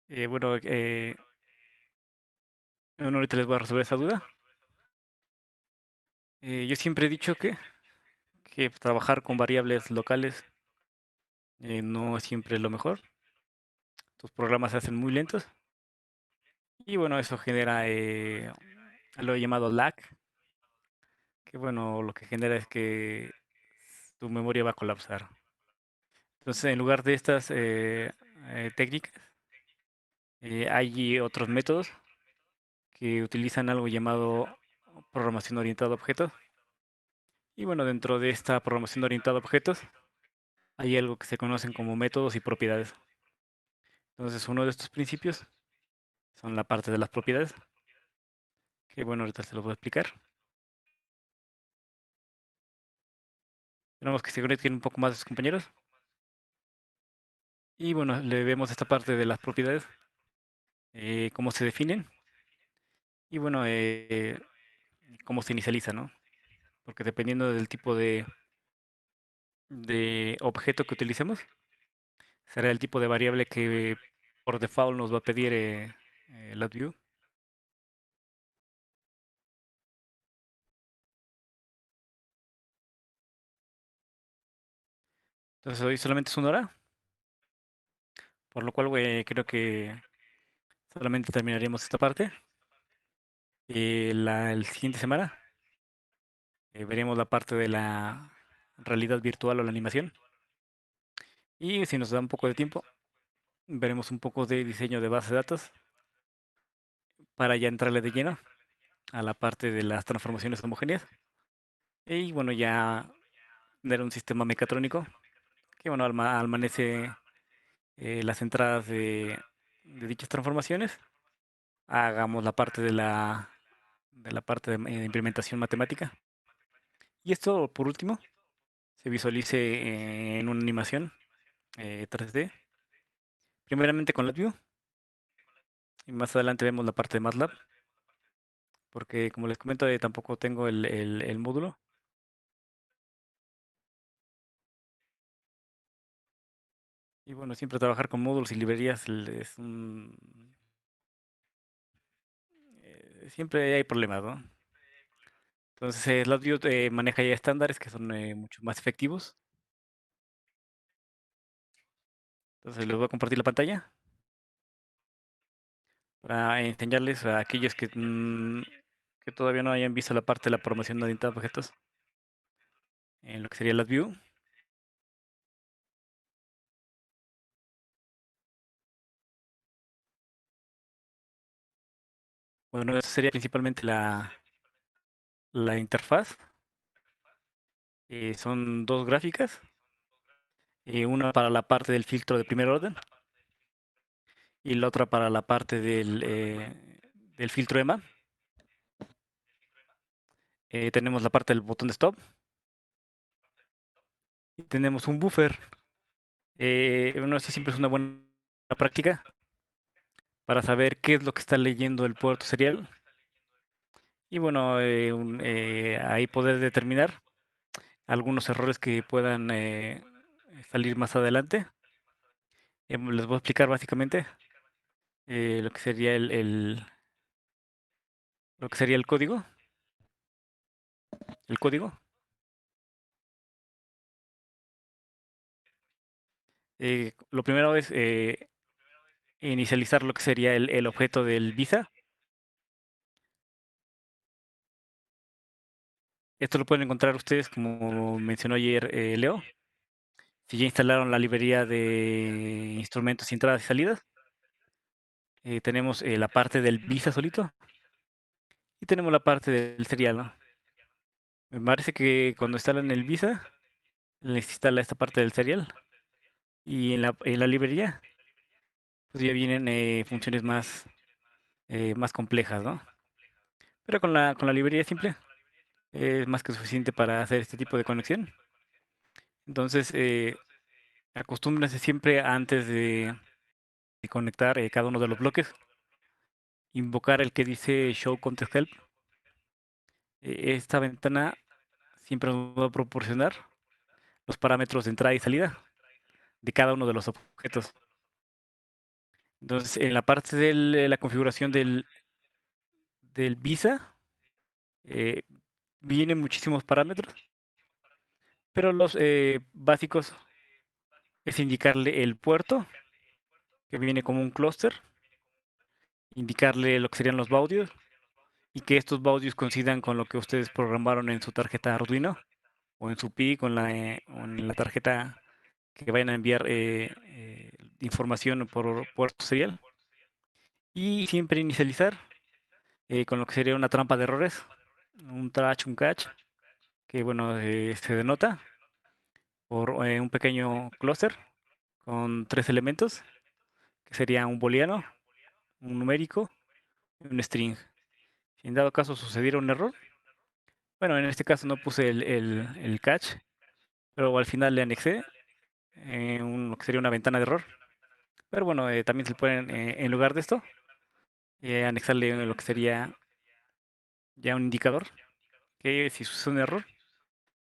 Bueno, bueno, ahorita les voy a resolver esa duda. Yo siempre he dicho que trabajar con variables locales no es siempre lo mejor. Tus programas se hacen muy lentos y bueno, eso genera lo llamado lag, que bueno, lo que genera es que tu memoria va a colapsar. Entonces, en lugar de estas técnicas, hay otros métodos que utilizan algo llamado programación orientada a objetos. Y bueno, dentro de esta programación orientada a objetos, hay algo que se conocen como métodos y propiedades. Entonces, uno de estos principios son la parte de las propiedades, que bueno, ahorita se los voy a explicar. Tenemos que se conecten un poco más de sus compañeros. Y bueno, le vemos esta parte de las propiedades, cómo se definen y bueno, cómo se inicializa, ¿no? Porque dependiendo del tipo de objeto que utilicemos, será el tipo de variable que por default nos va a pedir LabVIEW. Entonces hoy solamente es una hora, por lo cual creo que solamente terminaríamos esta parte. El siguiente semana veremos la parte de la realidad virtual o la animación. Y si nos da un poco de tiempo, veremos un poco de diseño de base de datos para ya entrarle de lleno a la parte de las transformaciones homogéneas. Y bueno, ya tener un sistema mecatrónico que bueno, almanece las entradas de dichas transformaciones. Hagamos la parte de la parte de implementación matemática. Y esto, por último, se visualice en una animación 3D, primeramente con LabVIEW, y más adelante vemos la parte de MATLAB, porque como les comento, tampoco tengo el módulo. Y bueno, siempre trabajar con módulos y librerías siempre hay problemas, ¿no? Entonces, LabVIEW maneja ya estándares que son mucho más efectivos. Entonces, les voy a compartir la pantalla para enseñarles a aquellos que todavía no hayan visto la parte de la programación orientada a objetos en lo que sería LabVIEW. Bueno, esa sería principalmente la interfaz. Son dos gráficas, una para la parte del filtro de primer orden y la otra para la parte del filtro EMA. Tenemos la parte del botón de stop y tenemos un buffer. Bueno, eso siempre es una buena práctica para saber qué es lo que está leyendo el puerto serial y bueno, ahí poder determinar algunos errores que puedan salir más adelante. Les voy a explicar básicamente lo que sería lo que sería el código. El código. Lo primero es inicializar lo que sería el objeto del visa. Esto lo pueden encontrar ustedes, como mencionó ayer Leo. Si ya instalaron la librería de instrumentos, entradas y salidas, tenemos la parte del visa solito y tenemos la parte del serial, ¿no? Me parece que cuando instalan el visa, les instala esta parte del serial y en la librería pues ya vienen funciones más complejas, ¿no? Pero con la librería simple es más que suficiente para hacer este tipo de conexión. Entonces, acostúmbrense siempre antes de conectar cada uno de los bloques, invocar el que dice Show Context Help. Esta ventana siempre nos va a proporcionar los parámetros de entrada y salida de cada uno de los objetos. Entonces, en la parte de la configuración del Visa, eh, vienen muchísimos parámetros, pero los básicos es indicarle el puerto, que viene como un clúster, indicarle lo que serían los baudios y que estos baudios coincidan con lo que ustedes programaron en su tarjeta Arduino o en su PIC o en la tarjeta que vayan a enviar información por puerto serial. Y siempre inicializar con lo que sería una trampa de errores, un trash, un catch, que bueno, se denota por un pequeño clúster con tres elementos, que sería un booleano, un numérico y un string. Si en dado caso sucediera un error, bueno, en este caso no puse el catch, pero al final le anexé lo que sería una ventana de error. Pero bueno, también se pueden, en lugar de esto, anexarle lo que sería ya un indicador, que si sucede un error,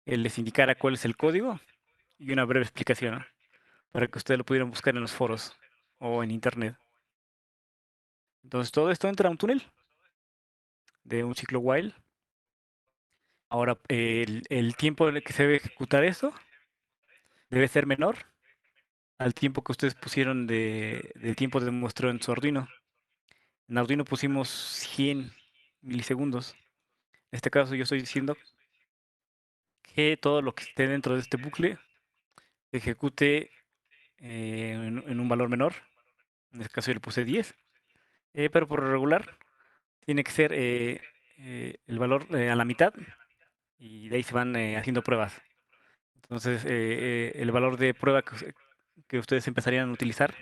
él les indicara cuál es el código y una breve explicación, ¿no? Para que ustedes lo pudieran buscar en los foros o en internet. Entonces todo esto entra a un túnel de un ciclo while. Ahora, el tiempo en el que se debe ejecutar esto debe ser menor al tiempo que ustedes pusieron de tiempo de muestreo en su Arduino. En Arduino pusimos 100 milisegundos. En este caso yo estoy diciendo que todo lo que esté dentro de este bucle se ejecute en un valor menor. En este caso yo le puse 10. Pero por lo regular tiene que ser el valor a la mitad y de ahí se van haciendo pruebas. Entonces, el valor de prueba que ustedes empezarían a utilizar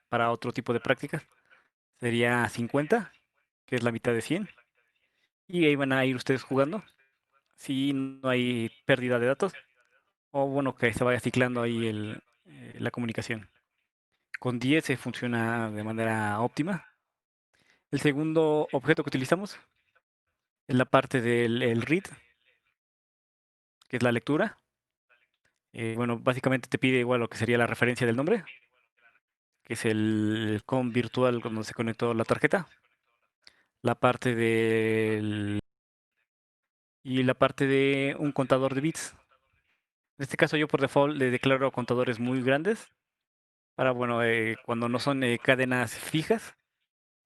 para otro tipo de prácticas sería 50, que es la mitad de 100, y ahí van a ir ustedes jugando si no hay pérdida de datos o bueno, que se vaya ciclando ahí la comunicación. Con 10 se funciona de manera óptima. El segundo objeto que utilizamos es la parte del read, que es la lectura. Bueno, básicamente te pide igual lo que sería la referencia del nombre, que es el COM virtual cuando se conectó la tarjeta. La parte del y la parte de un contador de bits. En este caso yo por default le declaro contadores muy grandes para, bueno, cuando no son cadenas fijas,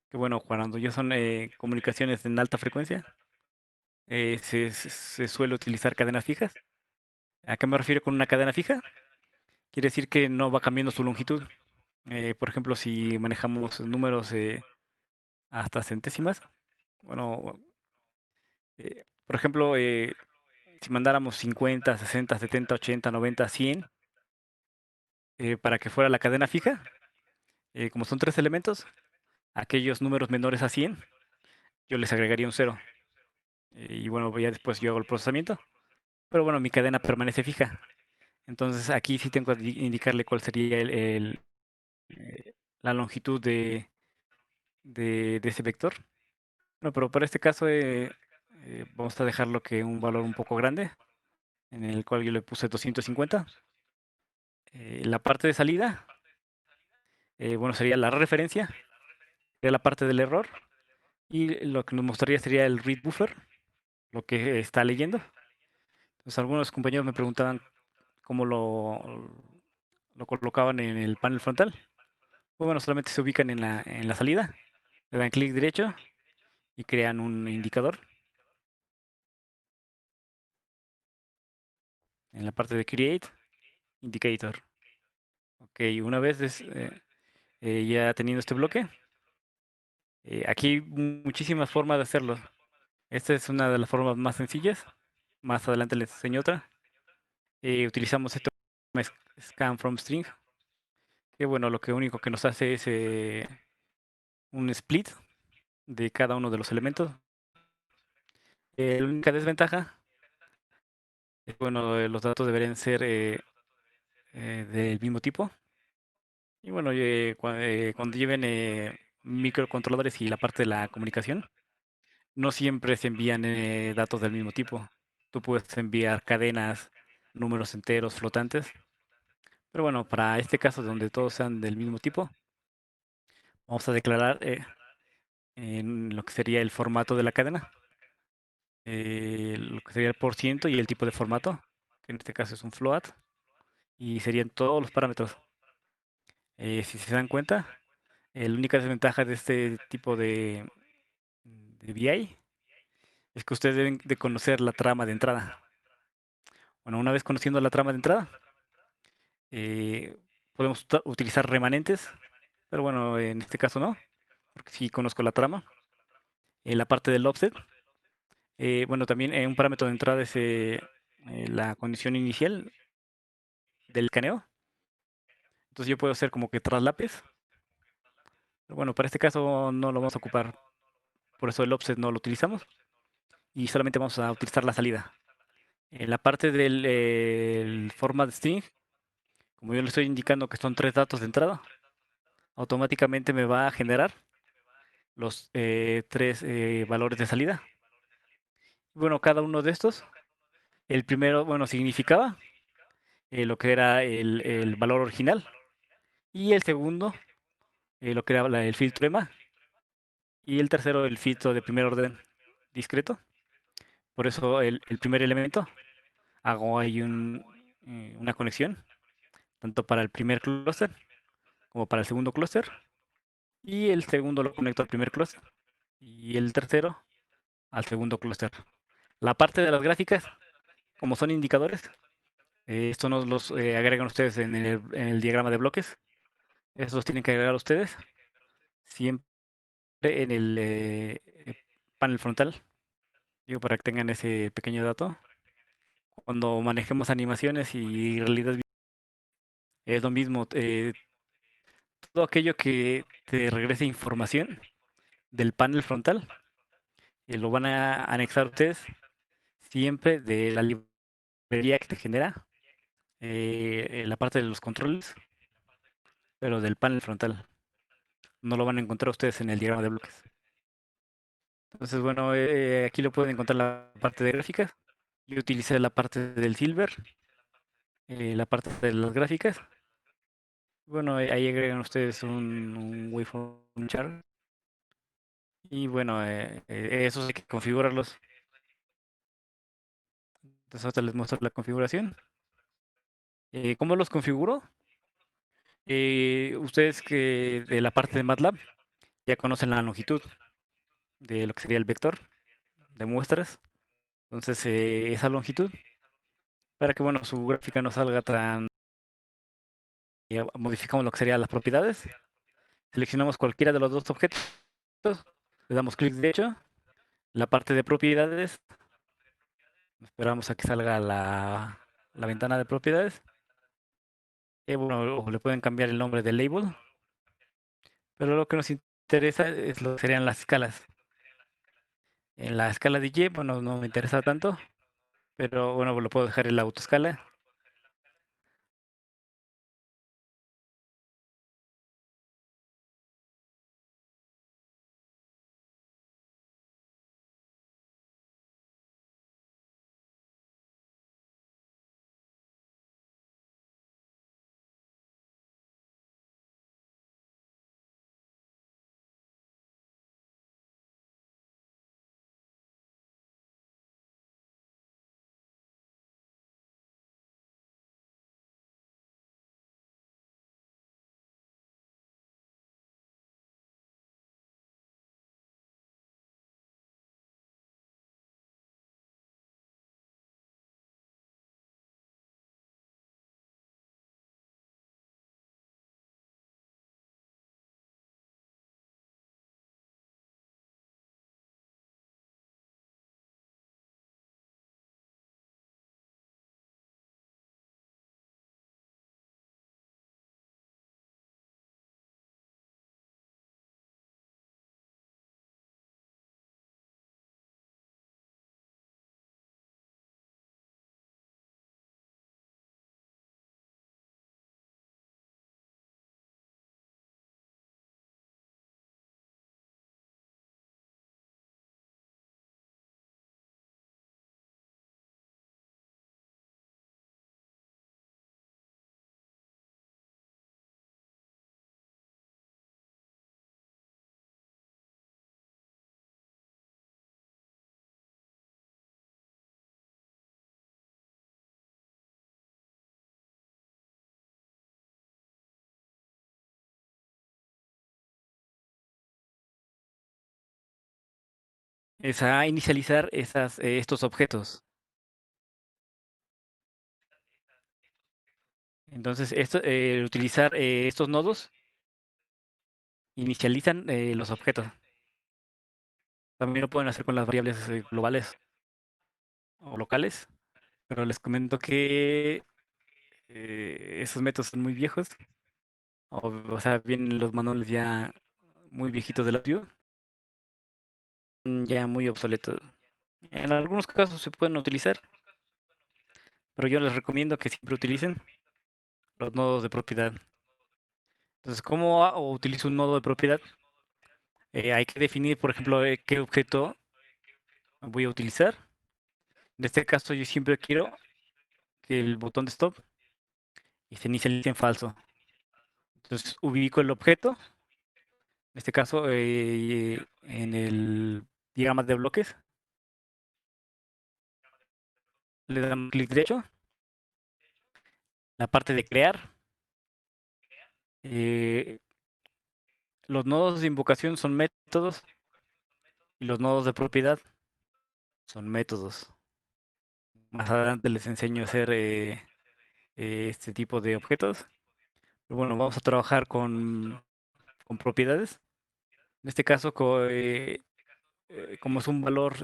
que bueno, cuando ya son comunicaciones en alta frecuencia, se suele utilizar cadenas fijas. ¿A qué me refiero con una cadena fija? Quiere decir que no va cambiando su longitud. Por ejemplo, si manejamos números hasta centésimas, bueno, por ejemplo, si mandáramos 50, 60, 70, 80, 90, 100, para que fuera la cadena fija, como son tres elementos, aquellos números menores a 100, yo les agregaría un cero. Y bueno, ya después yo hago el procesamiento. Pero bueno, mi cadena permanece fija. Entonces aquí sí tengo que indicarle cuál sería la longitud de ese vector. Bueno, pero para este caso vamos a dejarlo que un valor un poco grande, en el cual yo le puse 250. La parte de salida, bueno, sería la referencia, sería la parte del error, y lo que nos mostraría sería el read buffer, lo que está leyendo. Entonces algunos compañeros me preguntaban cómo lo colocaban en el panel frontal. Pues bueno, solamente se ubican en la salida, le dan clic derecho y crean un indicador en la parte de Create Indicator. Ok, una vez ya teniendo este bloque, aquí hay muchísimas formas de hacerlo. Esta es una de las formas más sencillas. Más adelante les enseño otra. Utilizamos esto como scan from string, que bueno, lo que único que nos hace es un split de cada uno de los elementos. La única desventaja es, bueno, los datos deberían ser del mismo tipo. Y bueno, cuando lleven microcontroladores y la parte de la comunicación, no siempre se envían datos del mismo tipo. Tú puedes enviar cadenas, números enteros, flotantes. Pero bueno, para este caso donde todos sean del mismo tipo, Vamos a declarar en lo que sería el formato de la cadena, lo que sería el por ciento y el tipo de formato, que en este caso es un float, y serían todos los parámetros. Si se dan cuenta, la única desventaja de este tipo de BI es que ustedes deben de conocer la trama de entrada. Bueno, una vez conociendo la trama de entrada, eh, podemos utilizar remanentes, pero bueno, en este caso no, porque sí conozco la trama. La parte del offset, bueno, también un parámetro de entrada es la condición inicial del escaneo. Entonces yo puedo hacer como que traslapes. Pero bueno, para este caso no lo vamos a ocupar, por eso el offset no lo utilizamos y solamente vamos a utilizar la salida. En la parte del el format string, como yo le estoy indicando que son 3 datos de entrada, automáticamente me va a generar los 3 valores de salida. Bueno, cada uno de estos, el primero, bueno, significaba lo que era el valor original y el segundo, lo que era el filtro EMA y el tercero, el filtro de primer orden discreto. Por eso el primer elemento hago ahí una conexión, tanto para el primer clúster como para el segundo clúster. Y el segundo lo conecto al primer clúster y el tercero al segundo clúster. La parte de las gráficas, como son indicadores, esto nos los agregan ustedes en el diagrama de bloques. Estos los tienen que agregar ustedes siempre en el panel frontal. Digo, para que tengan ese pequeño dato. Cuando manejemos animaciones y realidad es lo mismo. Todo aquello que te regrese información del panel frontal, lo van a anexar ustedes siempre de la librería que te genera en la parte de los controles, pero del panel frontal. No lo van a encontrar ustedes en el diagrama de bloques. Entonces, bueno, aquí lo pueden encontrar la parte de gráficas. Yo utilicé la parte del silver, la parte de las gráficas. Bueno, ahí agregan ustedes un waveform chart. Y bueno, esos hay que configurarlos. Entonces ahorita les muestro la configuración. ¿Cómo los configuro? Ustedes que de la parte de MATLAB ya conocen la longitud de lo que sería el vector de muestras. Entonces esa longitud, para que bueno, su gráfica no salga tan... modificamos lo que serían las propiedades. Seleccionamos cualquiera de los dos objetos. Le damos clic derecho. La parte de propiedades. Esperamos a que salga la ventana de propiedades. Bueno, o le pueden cambiar el nombre del label. Pero lo que nos interesa es lo que serían las escalas. En la escala de Y, bueno, no me interesa tanto, pero bueno, lo puedo dejar en la autoescala. es a inicializar estos objetos. Entonces, utilizar estos nodos inicializan los objetos. También lo pueden hacer con las variables globales o locales, pero les comento que esos métodos son muy viejos, o sea, vienen los manuales ya muy viejitos de la Vue, ya muy obsoletos. En algunos casos se pueden utilizar, pero yo les recomiendo que siempre utilicen los nodos de propiedad. Entonces, ¿cómo utilizo un nodo de propiedad? Hay que definir, por ejemplo, qué objeto voy a utilizar. En este caso, yo siempre quiero que el botón de stop y se inicialice en falso. Entonces, ubico el objeto, en este caso, en el diagrama de bloques, le damos clic derecho, la parte de crear. eh, los nodos de invocación son métodos y los nodos de propiedad son métodos. Más adelante les enseño a hacer este tipo de objetos. Pero bueno, vamos a trabajar con propiedades. En este caso, como es un valor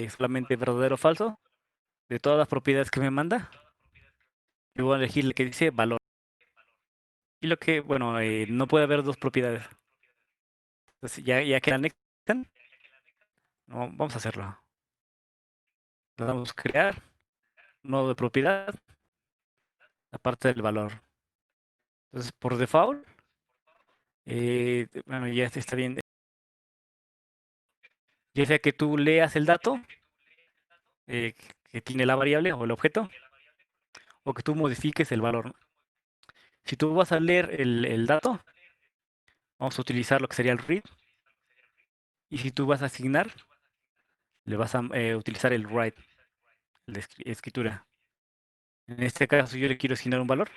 solamente verdadero o falso, de todas las propiedades que me manda, yo voy a elegir el que dice valor. Y lo que, bueno, no puede haber dos propiedades. Entonces, ya que la anexan, no, vamos a hacerlo. Le damos crear, nodo de propiedad, la parte del valor. Entonces, por default, bueno, ya está bien. Ya sea que tú leas el dato que tiene la variable o el objeto, o que tú modifiques el valor. Si tú vas a leer el dato, vamos a utilizar lo que sería el read. Y si tú vas a asignar, le vas a utilizar el write, la escritura. En este caso yo le quiero asignar un valor.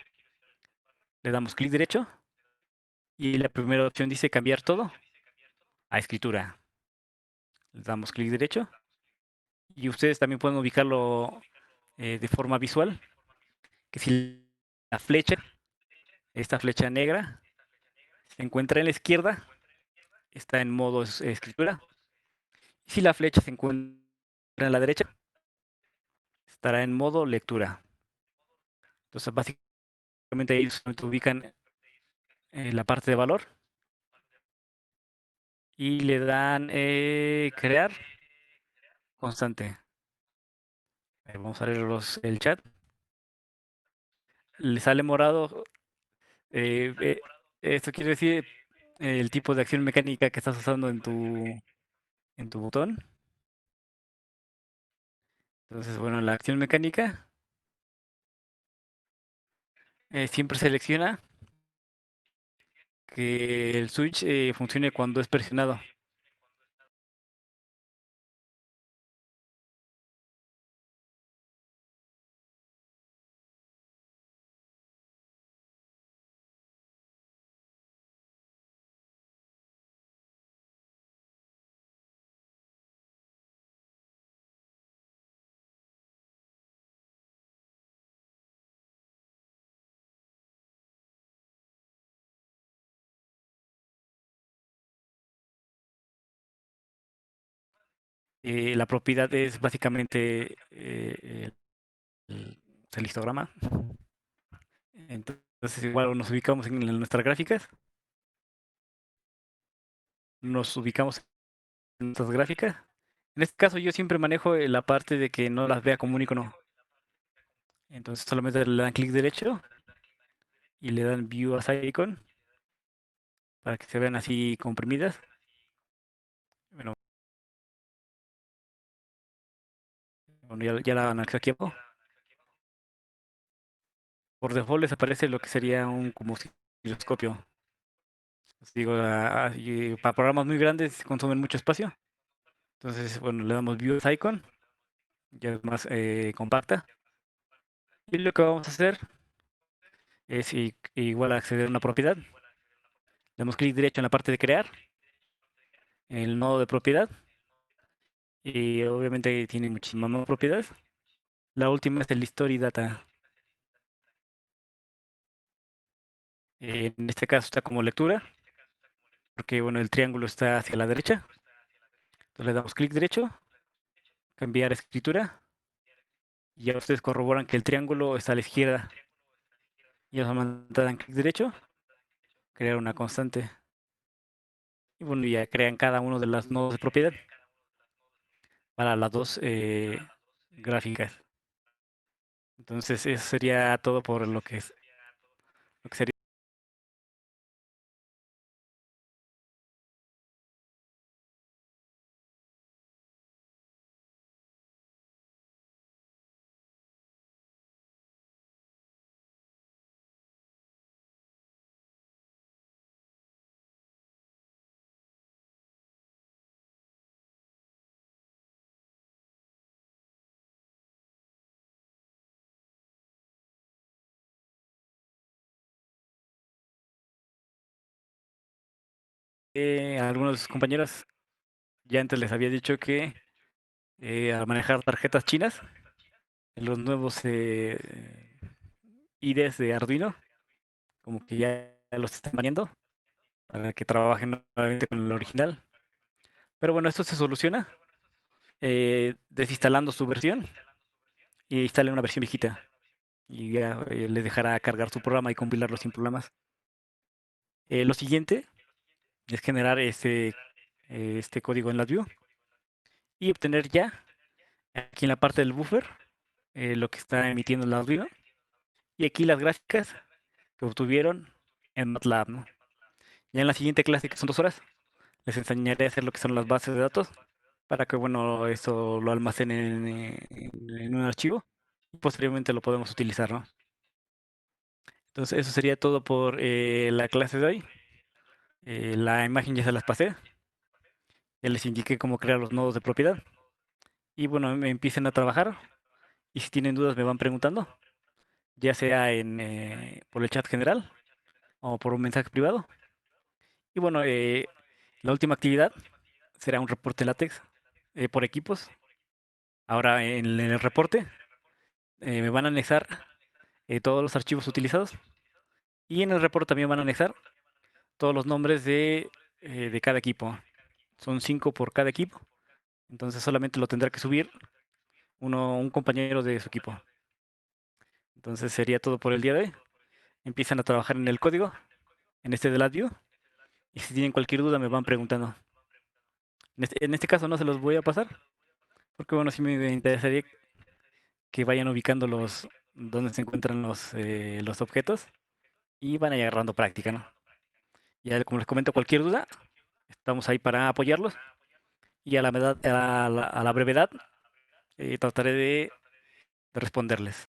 Le damos clic derecho y la primera opción dice cambiar todo a escritura. Le damos clic derecho y ustedes también pueden ubicarlo de forma visual, que si la flecha, esta flecha negra, se encuentra en la izquierda, está en modo escritura. Y si la flecha se encuentra en la derecha, estará en modo lectura. Entonces, básicamente ahí se ubican la parte de valor y le dan crear constante. Vamos a leer el chat. Le sale morado. Esto quiere decir el tipo de acción mecánica que estás usando en tu botón. Entonces, bueno, la acción mecánica siempre selecciona que el switch funcione cuando es presionado. La propiedad es básicamente el histograma. Entonces, igual nos ubicamos en nuestras gráficas. Nos ubicamos en nuestras gráficas. En este caso, yo siempre manejo la parte de que no las vea como un icono. Entonces, solamente le dan clic derecho y le dan View as Icon para que se vean así comprimidas. Bueno, ya la anexé aquí abajo. Por default les aparece lo que sería un como osciloscopio. Os digo, y para programas muy grandes consumen mucho espacio. Entonces, bueno, le damos View as Icon, ya es más compacta. Y lo que vamos a hacer es igual acceder a una propiedad. Le damos clic derecho en la parte de crear, en el nodo de propiedad, y obviamente tiene muchísimas más propiedades. La última es el History Data. En este caso está como lectura, porque bueno, el triángulo está hacia la derecha. Entonces le damos clic derecho, cambiar escritura, y ya ustedes corroboran que el triángulo está a la izquierda. Y ya dan clic derecho, crear una constante. Y bueno, ya crean cada uno de las nodos de propiedad para las dos gráficas. Entonces, eso sería todo por lo que sería. Algunos de sus compañeros ya antes les había dicho que al manejar tarjetas chinas, los nuevos IDEs de Arduino, como que ya los están baneando para que trabajen nuevamente con el original. Pero bueno, esto se soluciona desinstalando su versión y instalen una versión viejita. Y ya les dejará cargar su programa y compilarlo sin problemas. Lo siguiente es generar este código en LabVIEW y obtener ya aquí en la parte del buffer lo que está emitiendo el Arduino y aquí las gráficas que obtuvieron en MATLAB, ¿no? Ya en la siguiente clase, que son 2 horas, les enseñaré a hacer lo que son las bases de datos para que, bueno, eso lo almacenen en un archivo y posteriormente lo podemos utilizar, ¿no? Entonces, eso sería todo por la clase de hoy. La imagen ya se las pasé, ya les indiqué cómo crear los nodos de propiedad y, bueno, me empiecen a trabajar y si tienen dudas me van preguntando, ya sea por el chat general o por un mensaje privado. Y bueno, la última actividad será un reporte LaTeX por equipos. Ahora en el reporte me van a anexar todos los archivos utilizados y en el reporte también van a anexar todos los nombres de cada equipo. Son 5 por cada equipo, entonces solamente lo tendrá que subir un compañero de su equipo. Entonces sería todo por el día de hoy. Empiezan a trabajar en el código, en este de LabVIEW, y si tienen cualquier duda me van preguntando. En este caso no se los voy a pasar, porque bueno, sí me interesaría que vayan ubicando donde se encuentran los objetos y van a ir agarrando práctica, ¿no? Ya como les comento, cualquier duda, estamos ahí para apoyarlos y a la brevedad trataré de responderles.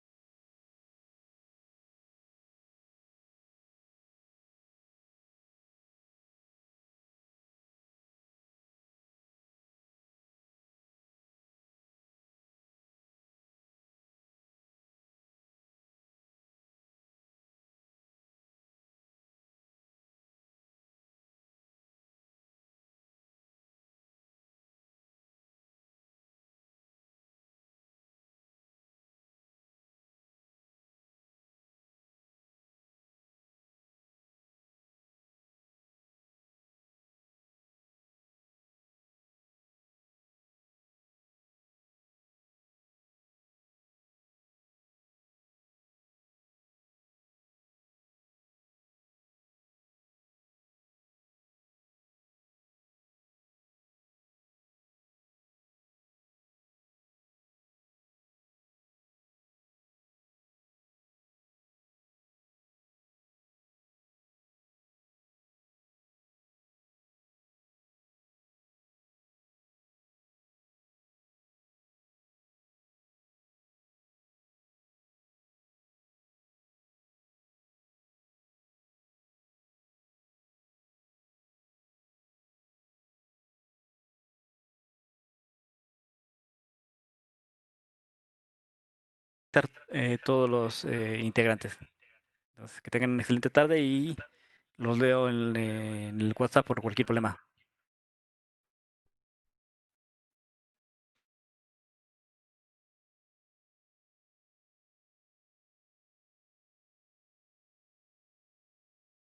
Todos los integrantes. Entonces, que tengan una excelente tarde y los leo en el WhatsApp por cualquier problema.